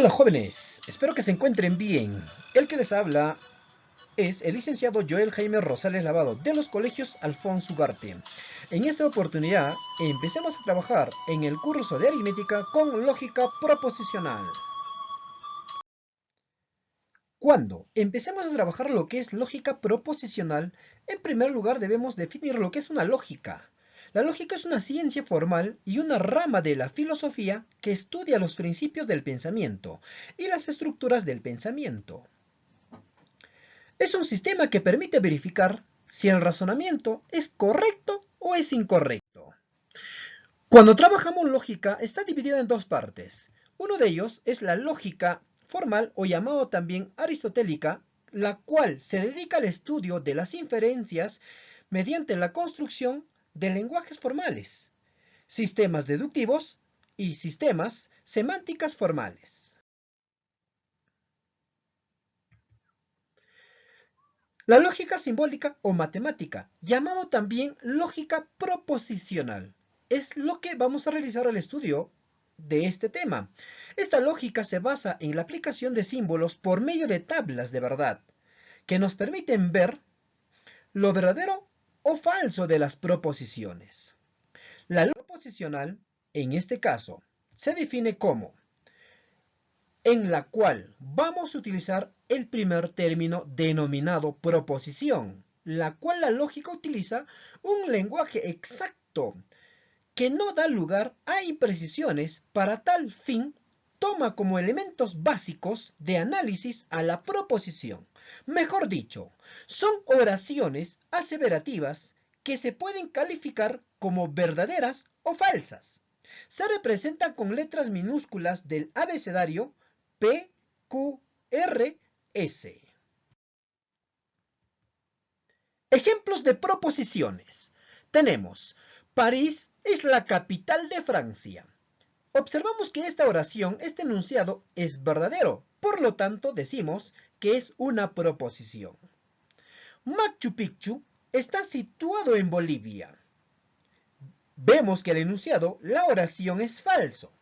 Hola jóvenes, espero que se encuentren bien. El que les habla es el licenciado Joel Jaime Rosales Lavado de los colegios Alfonso Ugarte. En esta oportunidad empecemos a trabajar en el curso de aritmética con lógica proposicional. Cuando empecemos a trabajar lo que es lógica proposicional, en primer lugar debemos definir lo que es una lógica. La lógica es una ciencia formal y una rama de la filosofía que estudia los principios del pensamiento y las estructuras del pensamiento. Es un sistema que permite verificar si el razonamiento es correcto o es incorrecto. Cuando trabajamos lógica está dividido en dos partes. Uno de ellos es la lógica formal o llamado también aristotélica, la cual se dedica al estudio de las inferencias mediante la construcción de lenguajes formales, sistemas deductivos y sistemas semánticas formales. La lógica simbólica o matemática, llamado también lógica proposicional, es lo que vamos a realizar el estudio de este tema. Esta lógica se basa en la aplicación de símbolos por medio de tablas de verdad, que nos permiten ver lo verdadero o falso de las proposiciones. La lógica proposicional, en este caso, se define como en la cual vamos a utilizar el primer término denominado proposición, la cual la lógica utiliza un lenguaje exacto que no da lugar a imprecisiones. Para tal fin, toma como elementos básicos de análisis a la proposición. Mejor dicho, son oraciones aseverativas que se pueden calificar como verdaderas o falsas. Se representan con letras minúsculas del abecedario P, Q, R, S. Ejemplos de proposiciones. Tenemos: París es la capital de Francia. Observamos que esta oración, este enunciado, es verdadero. Por lo tanto, decimos que es una proposición. Machu Picchu está situado en Bolivia. Vemos que el enunciado, la oración es falso.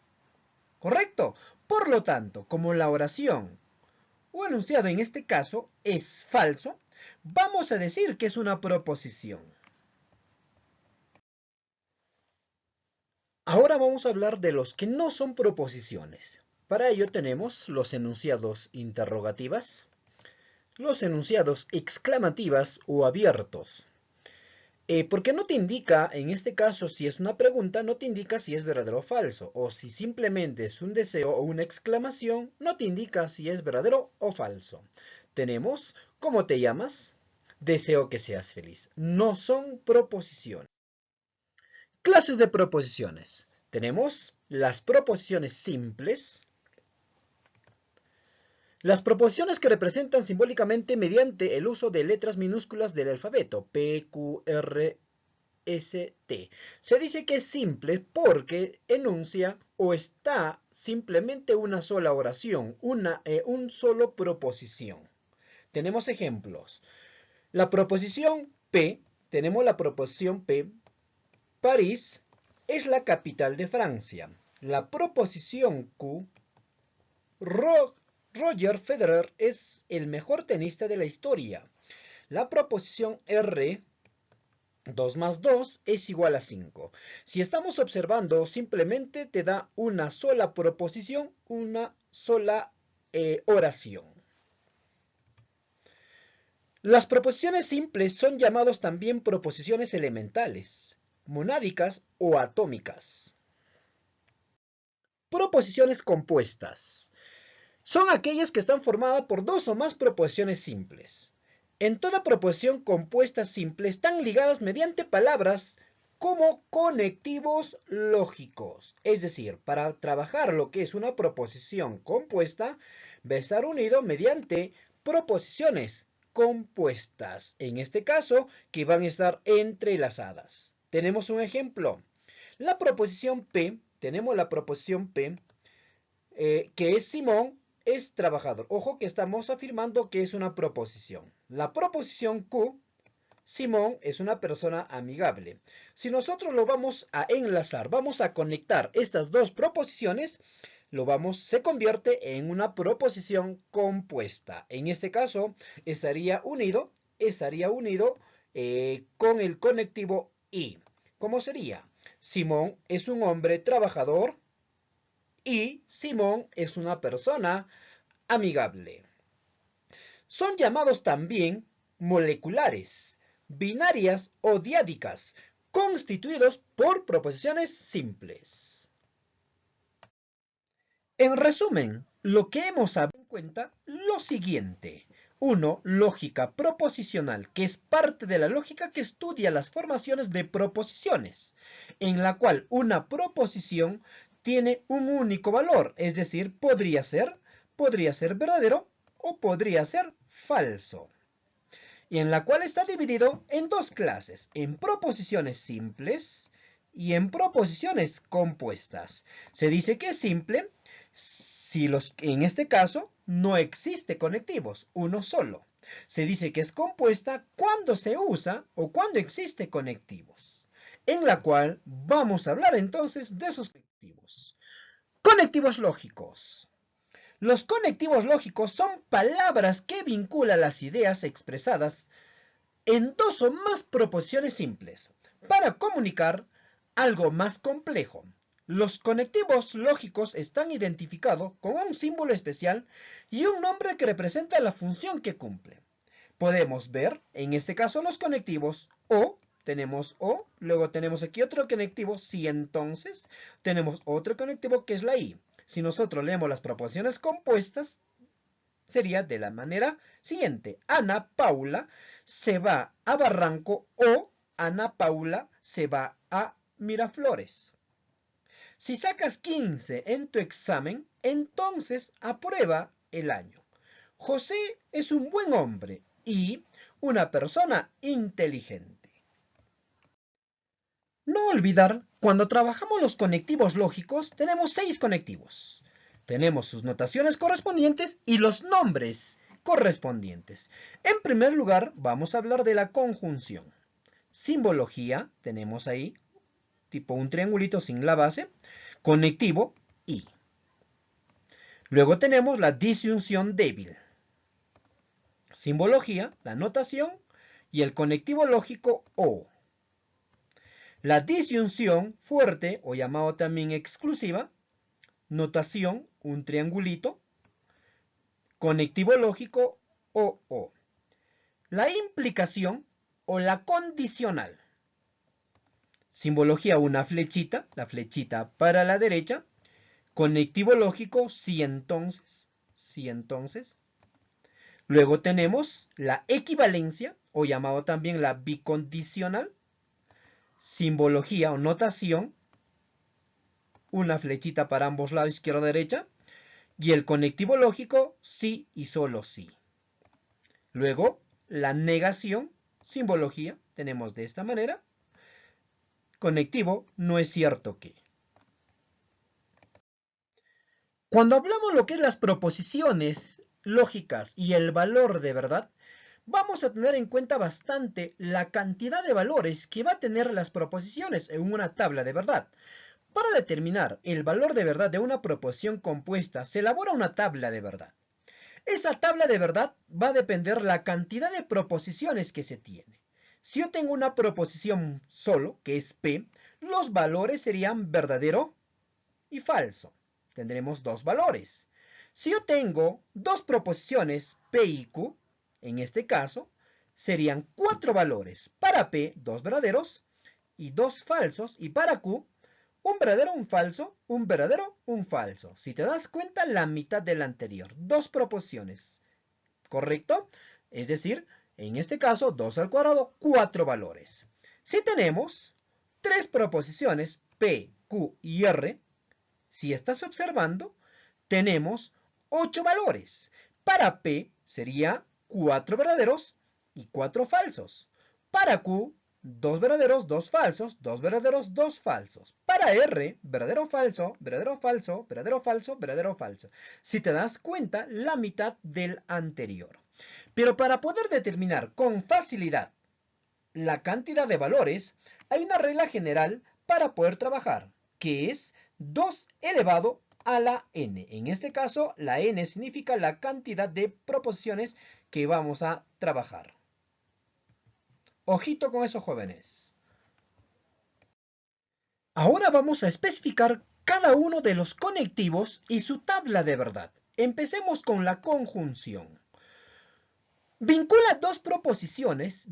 ¿Correcto? Por lo tanto, como la oración o enunciado en este caso es falso, vamos a decir que es una proposición. Ahora vamos a hablar de los que no son proposiciones. Para ello tenemos los enunciados interrogativas, los enunciados exclamativas o abiertos. Porque no te indica, en este caso, si es una pregunta, no te indica si es verdadero o falso. O si simplemente es un deseo o una exclamación, no te indica si es verdadero o falso. Tenemos, ¿cómo te llamas? Deseo que seas feliz. No son proposiciones. Clases de proposiciones. Tenemos las proposiciones simples. Las proposiciones que representan simbólicamente mediante el uso de letras minúsculas del alfabeto. P, Q, R, S, T. Se dice que es simple porque enuncia o está simplemente una sola oración, un solo proposición. Tenemos ejemplos. La proposición P, tenemos la proposición P, París es la capital de Francia. La proposición Q, Roger Federer es el mejor tenista de la historia. La proposición R, 2 más 2 es igual a 5. Si estamos observando, simplemente te da una sola proposición, una sola oración. Las proposiciones simples son llamadas también proposiciones elementales, monádicas o atómicas. Proposiciones compuestas. Son aquellas que están formadas por dos o más proposiciones simples. En toda proposición compuesta simple están ligadas mediante palabras como conectivos lógicos. Es decir, para trabajar lo que es una proposición compuesta, va a estar unido mediante proposiciones compuestas. En este caso, que van a estar entrelazadas. Tenemos un ejemplo. La proposición P, tenemos la proposición P, que es Simón, es trabajador. Ojo que estamos afirmando que es una proposición. La proposición Q, Simón es una persona amigable. Si nosotros lo vamos a enlazar, vamos a conectar estas dos proposiciones, se convierte en una proposición compuesta. En este caso, estaría unido con el conectivo y. ¿Cómo sería? Simón es un hombre trabajador y Simón es una persona amigable. Son llamados también moleculares, binarias o diádicas, constituidos por proposiciones simples. En resumen, lo que hemos dado en cuenta, lo siguiente. 1. Lógica proposicional, que es parte de la lógica que estudia las formaciones de proposiciones, en la cual una proposición tiene un único valor, es decir, podría ser verdadero o podría ser falso, y en la cual está dividido en dos clases, en proposiciones simples y en proposiciones compuestas. Se dice que es simple si en este caso no existe conectivos, uno solo. Se dice que es compuesta cuando se usa o cuando existe conectivos, en la cual vamos a hablar entonces de esos conectivos. Conectivos lógicos. Los conectivos lógicos son palabras que vinculan las ideas expresadas en dos o más proposiciones simples para comunicar algo más complejo. Los conectivos lógicos están identificados con un símbolo especial y un nombre que representa la función que cumple. Podemos ver, en este caso, los conectivos o. Tenemos o, luego tenemos aquí otro conectivo, si entonces, tenemos otro conectivo que es la i. Si nosotros leemos las proposiciones compuestas, sería de la manera siguiente. Ana Paula se va a Barranco o Ana Paula se va a Miraflores. Si sacas 15 en tu examen, entonces aprueba el año. José es un buen hombre y una persona inteligente. No olvidar, cuando trabajamos los conectivos lógicos, tenemos 6 conectivos. Tenemos sus notaciones correspondientes y los nombres correspondientes. En primer lugar, vamos a hablar de la conjunción. Simbología, tenemos ahí, tipo un triangulito sin la base, conectivo y. Luego tenemos la disyunción débil. Simbología, la notación y el conectivo lógico o. La disyunción fuerte, o llamado también exclusiva, notación, un triangulito, conectivo lógico o. La implicación o la condicional. Simbología, una flechita, la flechita para la derecha. Conectivo lógico, si entonces, si entonces. Luego tenemos la equivalencia, o llamado también la bicondicional. Simbología o notación, una flechita para ambos lados, izquierda o derecha. Y el conectivo lógico, sí y solo sí. Luego, la negación, simbología, tenemos de esta manera. Conectivo, no es cierto que. Cuando hablamos lo que es las proposiciones lógicas y el valor de verdad, vamos a tener en cuenta bastante la cantidad de valores que va a tener las proposiciones en una tabla de verdad. Para determinar el valor de verdad de una proposición compuesta, se elabora una tabla de verdad. Esa tabla de verdad va a depender la cantidad de proposiciones que se tiene. Si yo tengo una proposición solo, que es P, los valores serían verdadero y falso. Tendremos dos valores. Si yo tengo dos proposiciones P y Q, en este caso, serían 4 valores. Para P, 2 verdaderos y 2 falsos. Y para Q, un verdadero, un falso, un verdadero, un falso. Si te das cuenta, la mitad del anterior. 2 proposiciones. ¿Correcto? Es decir, en este caso, 2 al cuadrado, 4 valores. Si tenemos 3 proposiciones, P, Q y R, si estás observando, tenemos 8 valores. Para P sería 4 verdaderos y 4 falsos. Para Q, 2 verdaderos, 2 falsos, 2 verdaderos, 2 falsos. Para R, verdadero, falso, verdadero, falso, verdadero, falso, verdadero, falso. Si te das cuenta, la mitad del anterior. Pero para poder determinar con facilidad la cantidad de valores, hay una regla general para poder trabajar, que es 2 elevado a la n. En este caso, la n significa la cantidad de proposiciones que vamos a trabajar. Ojito con eso, jóvenes. Ahora vamos a especificar cada uno de los conectivos y su tabla de verdad. Empecemos con la conjunción. Vincula dos proposiciones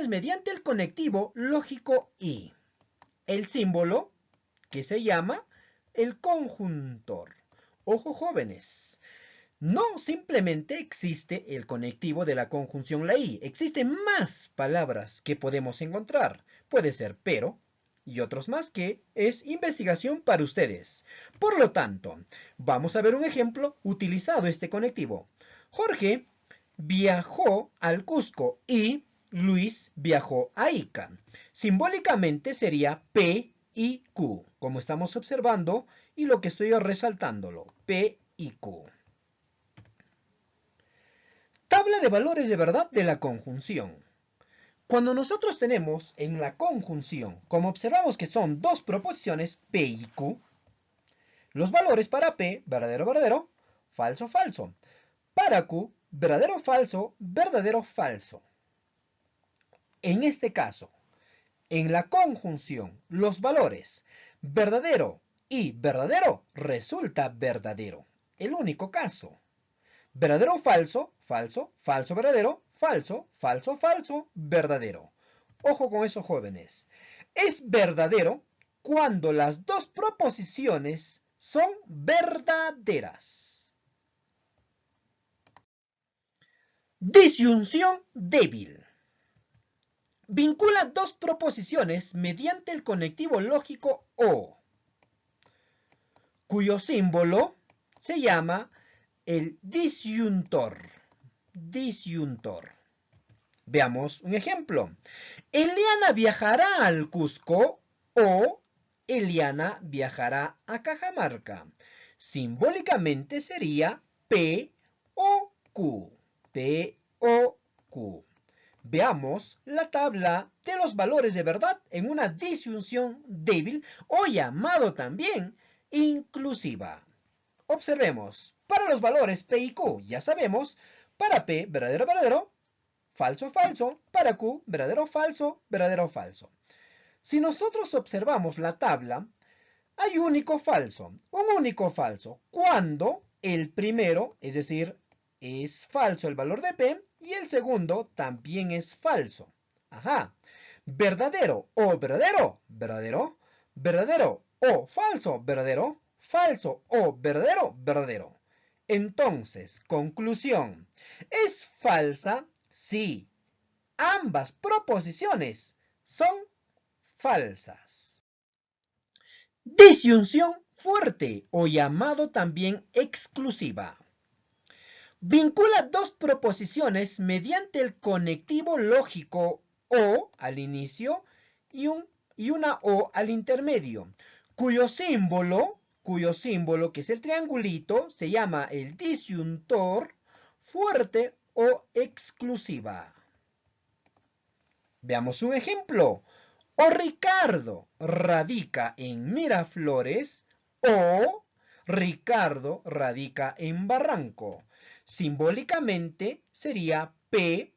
mediante el conectivo lógico y. El símbolo que se llama el conjuntor. Ojo, jóvenes, no simplemente existe el conectivo de la conjunción la y, existen más palabras que podemos encontrar. Puede ser pero y otros más que es investigación para ustedes. Por lo tanto, vamos a ver un ejemplo utilizado este conectivo. Jorge viajó al Cusco y Luis viajó a Ica. Simbólicamente sería P y Q, como estamos observando y lo que estoy resaltándolo, P y Q. Tabla de valores de verdad de la conjunción. Cuando nosotros tenemos en la conjunción, como observamos que son dos proposiciones P y Q, los valores para P, verdadero, verdadero, falso, falso. Para Q, verdadero, falso, verdadero, falso. En este caso, en la conjunción, los valores verdadero y verdadero resulta verdadero. El único caso. Verdadero, falso, falso, falso, verdadero, falso, falso, falso, verdadero. Ojo con eso, jóvenes. Es verdadero cuando las dos proposiciones son verdaderas. Disyunción débil. Vincula dos proposiciones mediante el conectivo lógico o, cuyo símbolo se llama el disyuntor. Disyuntor. Veamos un ejemplo. Eliana viajará al Cusco o Eliana viajará a Cajamarca. Simbólicamente sería P o Q. P o Q. Veamos la tabla de los valores de verdad en una disyunción débil o llamado también inclusiva. Observemos, para los valores P y Q, ya sabemos, para P, verdadero, verdadero, falso, falso, para Q, verdadero, falso, verdadero, falso. Si nosotros observamos la tabla, hay un único falso cuando el primero, es decir, es falso el valor de P, y el segundo también es falso. Ajá. Verdadero o verdadero, verdadero. Verdadero o falso, verdadero. Falso o verdadero, verdadero. Entonces, conclusión. ¿Es falsa? Sí. Ambas proposiciones son falsas. Disyunción fuerte o llamado también exclusiva. Vincula dos proposiciones mediante el conectivo lógico o al inicio y una o al intermedio, cuyo símbolo, que es el triangulito, se llama el disyuntor fuerte o exclusiva. Veamos un ejemplo. O Ricardo radica en Miraflores o Ricardo radica en Barranco. Simbólicamente sería P,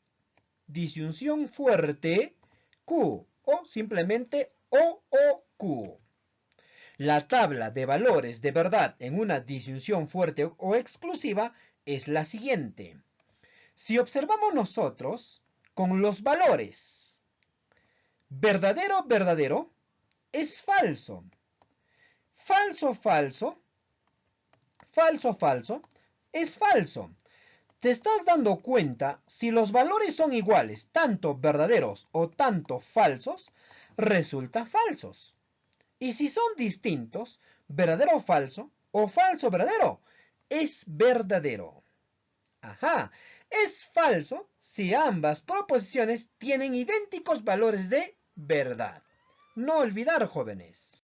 disyunción fuerte, Q, o simplemente O o Q. La tabla de valores de verdad en una disyunción fuerte o exclusiva es la siguiente. Si observamos nosotros con los valores verdadero, verdadero, es falso. Falso, falso, falso, falso, es falso. ¿Te estás dando cuenta? Si los valores son iguales, tanto verdaderos o tanto falsos, resulta falsos. Y si son distintos, verdadero falso o falso verdadero, es verdadero. Ajá, es falso si ambas proposiciones tienen idénticos valores de verdad. No olvidar, jóvenes.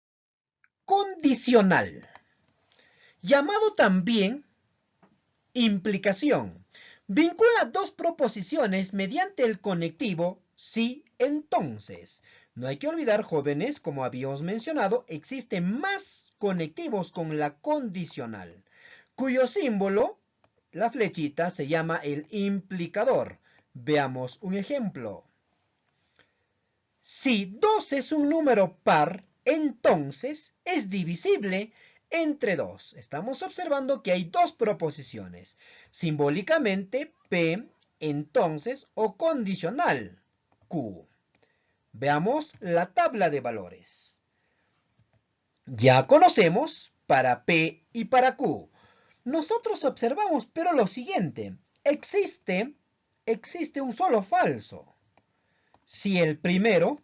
Condicional. Llamado también implicación. Vincula dos proposiciones mediante el conectivo sí, entonces. No hay que olvidar, jóvenes, como habíamos mencionado, existen más conectivos con la condicional, cuyo símbolo, la flechita, se llama el implicador. Veamos un ejemplo. Si 2 es un número par, entonces es divisible entre 2. Estamos observando que hay dos proposiciones. Simbólicamente, P, entonces, o condicional, Q. Veamos la tabla de valores. Ya conocemos para P y para Q. Nosotros observamos, pero lo siguiente, existe un solo falso. Si el primero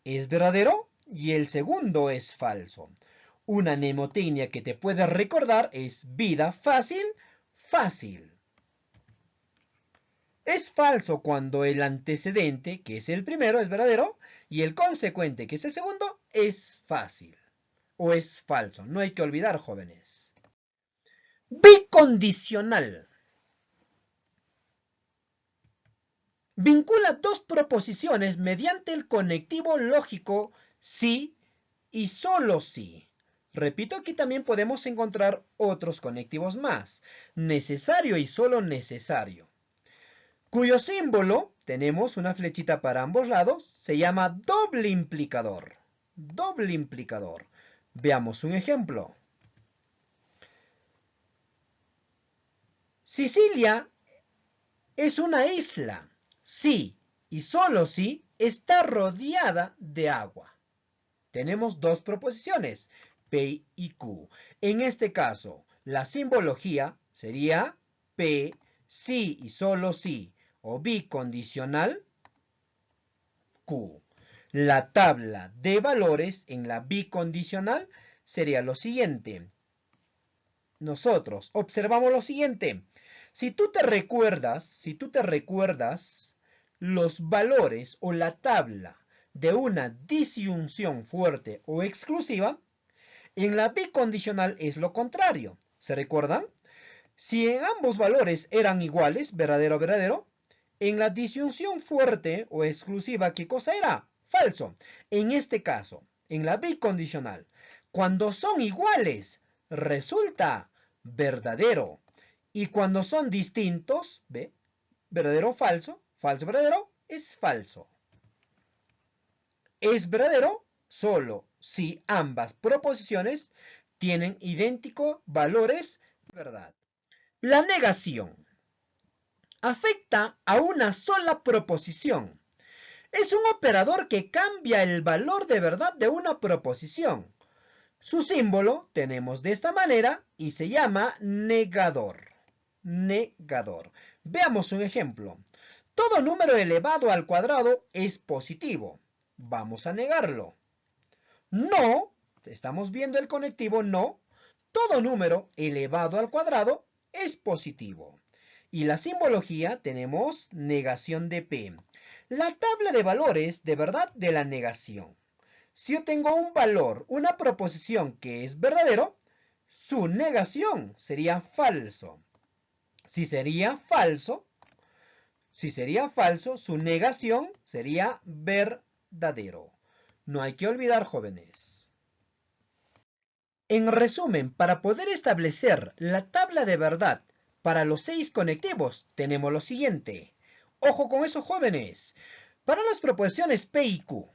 es verdadero y el segundo es falso. Una mnemotecnia que te puede recordar es vida fácil, fácil. Es falso cuando el antecedente, que es el primero, es verdadero, y el consecuente, que es el segundo, es fácil. O es falso. No hay que olvidar, jóvenes. Bicondicional. Vincula dos proposiciones mediante el conectivo lógico sí y solo sí. Repito, aquí también podemos encontrar otros conectivos más. Necesario y solo necesario. Cuyo símbolo, tenemos una flechita para ambos lados, se llama doble implicador. Doble implicador. Veamos un ejemplo. Sicilia es una isla. Sí y solo sí está rodeada de agua. Tenemos dos proposiciones, P y Q. En este caso, la simbología sería P, sí y solo sí, o bicondicional, Q. La tabla de valores en la bicondicional sería lo siguiente. Nosotros observamos lo siguiente. Si tú te recuerdas los valores o la tabla de una disyunción fuerte o exclusiva, en la bicondicional es lo contrario. ¿Se recuerdan? Si en ambos valores eran iguales, verdadero, verdadero, en la disyunción fuerte o exclusiva, ¿qué cosa era? Falso. En este caso, en la bicondicional, cuando son iguales, resulta verdadero. Y cuando son distintos, ¿ve? Verdadero, falso, falso, verdadero, es falso. Es verdadero solo si ambas proposiciones tienen idénticos valores de verdad. La negación afecta a una sola proposición. Es un operador que cambia el valor de verdad de una proposición. Su símbolo tenemos de esta manera y se llama negador. Negador. Veamos un ejemplo. Todo número elevado al cuadrado es positivo. Vamos a negarlo. No, estamos viendo el conectivo no. Todo número elevado al cuadrado es positivo. Y la simbología tenemos negación de P. La tabla de valores de verdad de la negación. Si yo tengo un valor, una proposición que es verdadero, su negación sería falso. Si sería falso, su negación sería verdadero. No hay que olvidar, jóvenes. En resumen, para poder establecer la tabla de verdad para los 6 conectivos, tenemos lo siguiente. Ojo con eso, jóvenes. Para las proposiciones P y Q,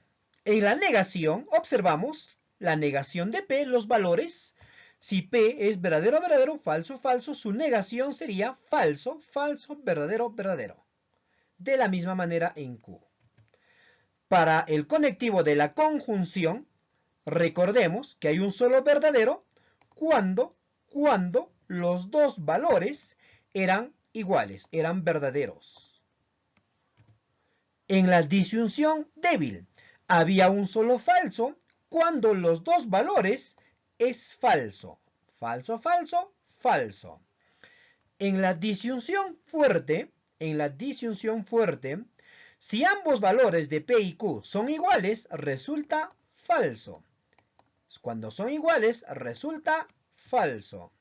en la negación observamos la negación de P, los valores. Si P es verdadero, verdadero, falso, falso, su negación sería falso, falso, verdadero, verdadero. De la misma manera en Q. Para el conectivo de la conjunción, recordemos que hay un solo verdadero cuando los dos valores eran iguales, eran verdaderos. En la disyunción débil, había un solo falso cuando los dos valores es falso. Falso, falso, falso. En la disyunción fuerte, si ambos valores de P y Q son iguales, resulta falso. Cuando son iguales, resulta falso.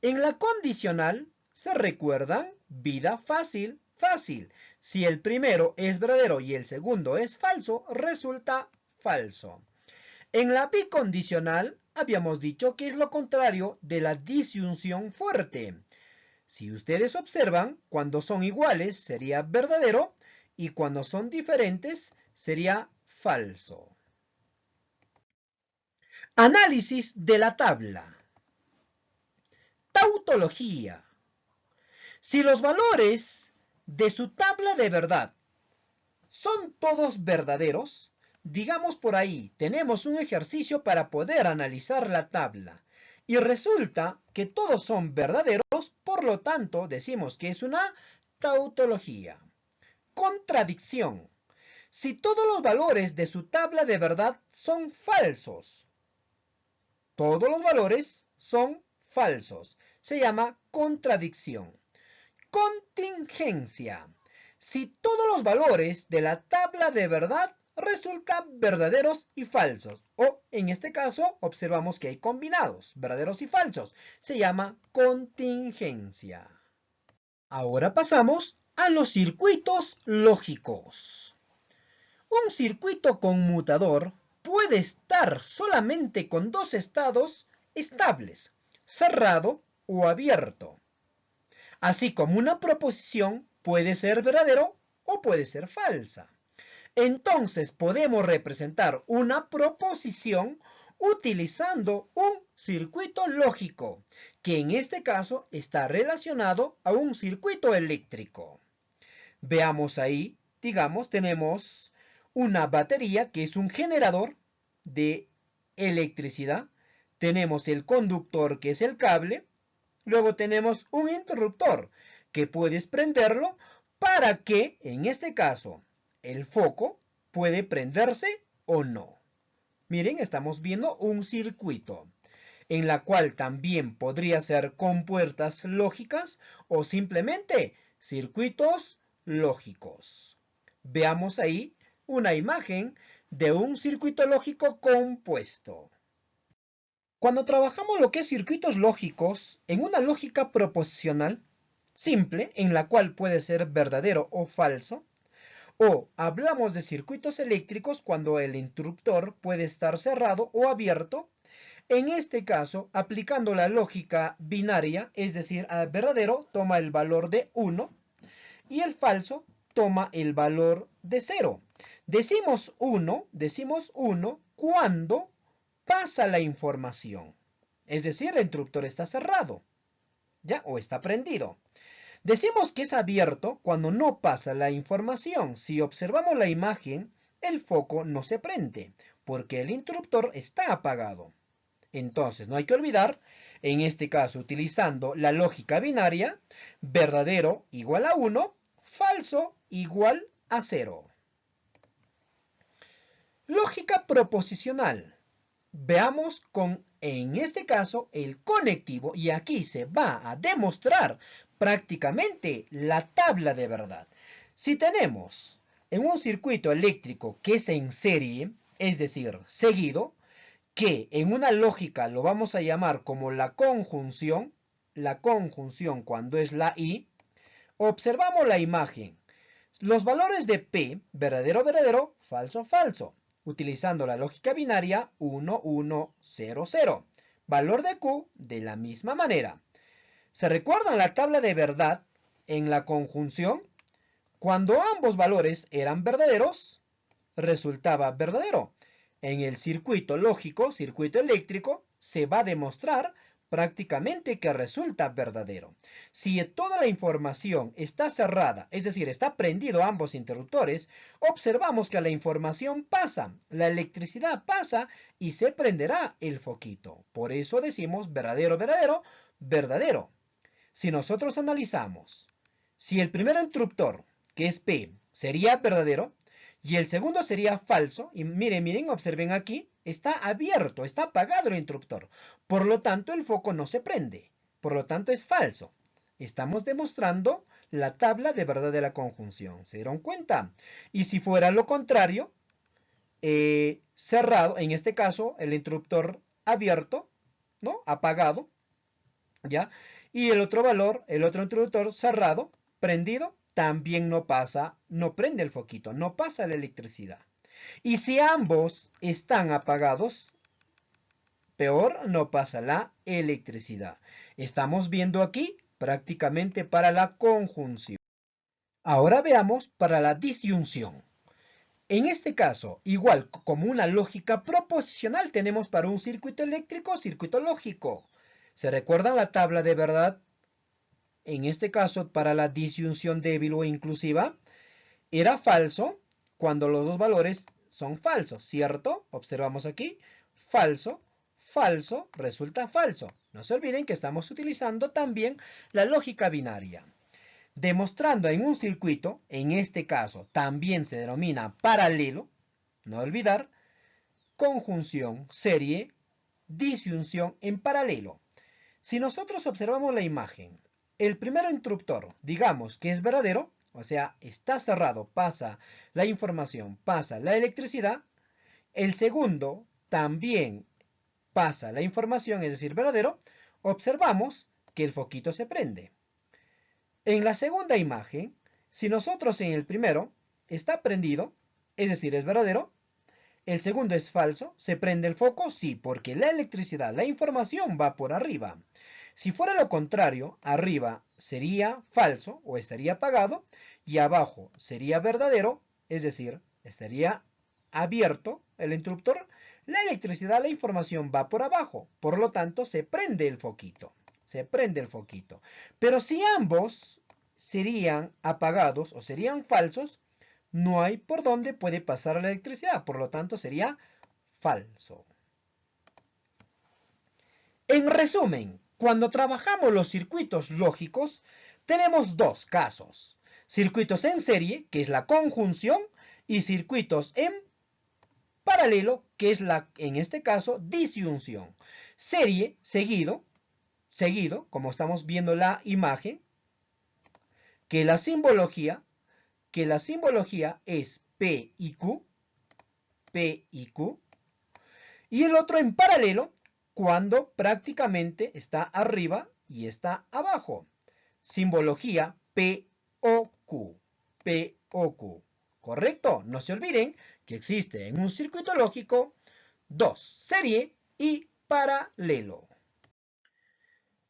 En la condicional, ¿se recuerdan? Vida fácil, fácil. Si el primero es verdadero y el segundo es falso, resulta falso. En la bicondicional, habíamos dicho que es lo contrario de la disyunción fuerte. Si ustedes observan, cuando son iguales sería verdadero y cuando son diferentes sería falso. Análisis de la tabla. Tautología. Si los valores de su tabla de verdad son todos verdaderos, digamos por ahí, tenemos un ejercicio para poder analizar la tabla. Y resulta que todos son verdaderos, por lo tanto decimos que es una tautología. Contradicción. Si todos los valores de su tabla de verdad son falsos, todos los valores son falsos. Se llama contradicción. Contingencia. Si todos los valores de la tabla de verdad resultan verdaderos y falsos, o en este caso observamos que hay combinados, verdaderos y falsos, se llama contingencia. Ahora pasamos a los circuitos lógicos. Un circuito conmutador puede estar solamente con dos estados estables, cerrado o abierto. Así como una proposición puede ser verdadero o puede ser falsa. Entonces podemos representar una proposición utilizando un circuito lógico, que en este caso está relacionado a un circuito eléctrico. Veamos ahí, digamos, tenemos una batería que es un generador de electricidad. Tenemos el conductor que es el cable. Luego tenemos un interruptor que puedes prenderlo para que, en este caso, el foco puede prenderse o no. Miren, estamos viendo un circuito en la cual también podría ser compuertas lógicas o simplemente circuitos lógicos. Veamos ahí una imagen de un circuito lógico compuesto. Cuando trabajamos lo que es circuitos lógicos, en una lógica proposicional simple, en la cual puede ser verdadero o falso, o hablamos de circuitos eléctricos cuando el interruptor puede estar cerrado o abierto, en este caso, aplicando la lógica binaria, es decir, al verdadero toma el valor de 1 y el falso toma el valor de 0. Decimos 1 cuando pasa la información. Es decir, el interruptor está cerrado, ¿ya? O está prendido. Decimos que es abierto cuando no pasa la información. Si observamos la imagen, el foco no se prende, porque el interruptor está apagado. Entonces, no hay que olvidar, en este caso, utilizando la lógica binaria, verdadero igual a 1, falso igual a 0. Lógica proposicional. Veamos con, en este caso, el conectivo, y aquí se va a demostrar prácticamente la tabla de verdad. Si tenemos en un circuito eléctrico que es en serie, es decir, seguido, que en una lógica lo vamos a llamar como la conjunción cuando es la I, observamos la imagen. Los valores de P, verdadero, verdadero, falso, falso, utilizando la lógica binaria 1, 1, 0, 0. Valor de Q de la misma manera. ¿Se recuerdan la tabla de verdad en la conjunción? Cuando ambos valores eran verdaderos, resultaba verdadero. En el circuito lógico, circuito eléctrico, se va a demostrar prácticamente que resulta verdadero. Si toda la información está cerrada, es decir, está prendido ambos interruptores, observamos que la información pasa, la electricidad pasa y se prenderá el foquito. Por eso decimos verdadero, verdadero, verdadero. Si nosotros analizamos, si el primer interruptor, que es P, sería verdadero, y el segundo sería falso, y miren, observen aquí, está abierto, está apagado el interruptor. Por lo tanto, el foco no se prende. Por lo tanto, es falso. Estamos demostrando la tabla de verdad de la conjunción. ¿Se dieron cuenta? Y si fuera lo contrario, cerrado, en este caso, el interruptor abierto, ¿no? Apagado, ¿ya? Y el otro valor, el otro interruptor cerrado, prendido, también no pasa, no prende el foquito, no pasa la electricidad. Y si ambos están apagados, peor, no pasa la electricidad. Estamos viendo aquí prácticamente para la conjunción. Ahora veamos para la disyunción. En este caso, igual como una lógica proposicional tenemos para un circuito eléctrico, circuito lógico. ¿Se recuerdan la tabla de verdad? En este caso, para la disyunción débil o inclusiva, era falso cuando los dos valores son falsos, ¿cierto? Observamos aquí, falso, falso, resulta falso. No se olviden que estamos utilizando también la lógica binaria. Demostrando en un circuito, en este caso también se denomina paralelo, no olvidar, conjunción, serie, disyunción en paralelo. Si nosotros observamos la imagen, el primer interruptor, digamos que es verdadero, o sea, está cerrado, pasa la información, pasa la electricidad. El segundo también pasa la información, es decir, verdadero. Observamos que el foquito se prende. En la segunda imagen, si nosotros en el primero está prendido, es decir, es verdadero, el segundo es falso, ¿se prende el foco? Sí, porque la electricidad, la información va por arriba. Si fuera lo contrario, arriba sería falso o estaría apagado y abajo sería verdadero, es decir, estaría abierto el interruptor. La electricidad, la información va por abajo, por lo tanto se prende el foquito. Se prende el foquito. Pero si ambos serían apagados o serían falsos, no hay por dónde puede pasar la electricidad, por lo tanto sería falso. En resumen, cuando trabajamos los circuitos lógicos, tenemos dos casos. Circuitos en serie, que es la conjunción, y circuitos en paralelo, que es en este caso, disyunción. Serie, seguido, como estamos viendo la imagen, que la simbología es P y Q, y el otro en paralelo, cuando prácticamente está arriba y está abajo. Simbología POQ. ¿Correcto? No se olviden que existe en un circuito lógico dos, serie y paralelo.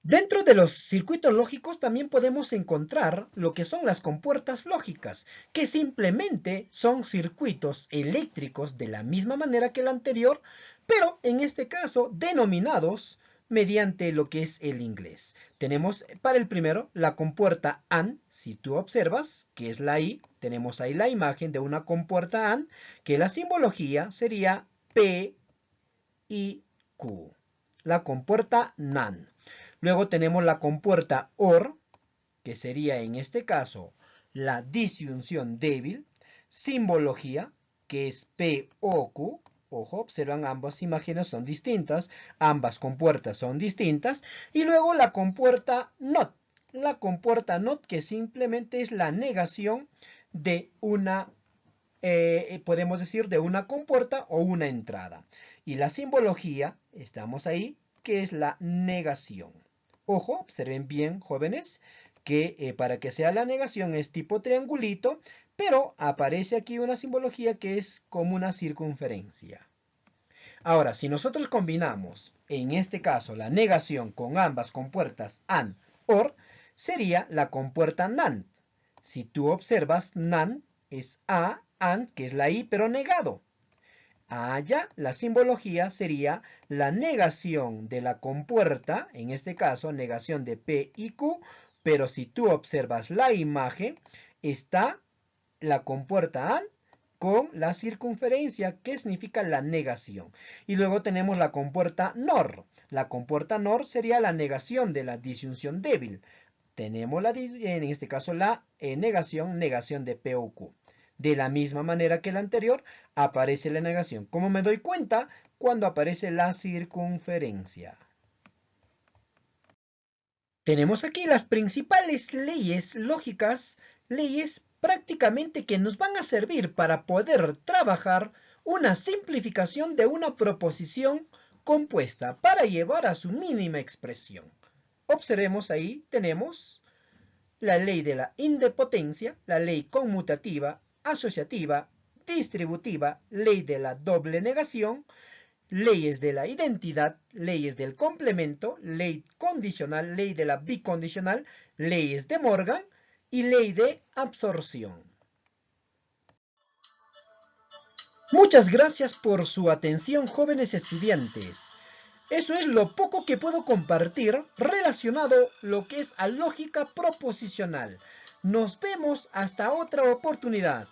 Dentro de los circuitos lógicos también podemos encontrar lo que son las compuertas lógicas, que simplemente son circuitos eléctricos de la misma manera que el anterior, pero en este caso denominados mediante lo que es el inglés. Tenemos para el primero la compuerta AND, si tú observas, que es la I, tenemos ahí la imagen de una compuerta AND, que la simbología sería P y Q, la compuerta NAND. Luego tenemos la compuerta OR, que sería en este caso la disyunción débil, simbología, que es POQ. Ojo, observan, ambas imágenes son distintas, ambas compuertas son distintas. Y luego la compuerta NOT. La compuerta NOT, que simplemente es la negación de una, podemos decir, de una compuerta o una entrada. Y la simbología, estamos ahí, que es la negación. Ojo, observen bien, jóvenes, que para que sea la negación es tipo triangulito, pero aparece aquí una simbología que es como una circunferencia. Ahora, si nosotros combinamos, en este caso, la negación con ambas compuertas AND, OR, sería la compuerta NAND. Si tú observas, NAND es A, AND, que es la I, pero negado. Allá la simbología sería la negación de la compuerta, en este caso negación de P y Q, pero si tú observas la imagen, está la compuerta AND con la circunferencia, que significa la negación. Y luego tenemos la compuerta NOR. La compuerta NOR sería la negación de la disyunción débil. Tenemos en este caso la negación de P o Q. De la misma manera que la anterior, aparece la negación. ¿Cómo me doy cuenta? Cuando aparece la circunferencia. Tenemos aquí las principales leyes lógicas, leyes prácticamente que nos van a servir para poder trabajar una simplificación de una proposición compuesta para llevar a su mínima expresión. Observemos ahí, tenemos la ley de la indepotencia, la ley conmutativa, asociativa, distributiva, ley de la doble negación, leyes de la identidad, leyes del complemento, ley condicional, ley de la bicondicional, leyes de Morgan y ley de absorción. Muchas gracias por su atención, jóvenes estudiantes. Eso es lo poco que puedo compartir relacionado lo que es a lógica proposicional. Nos vemos hasta otra oportunidad.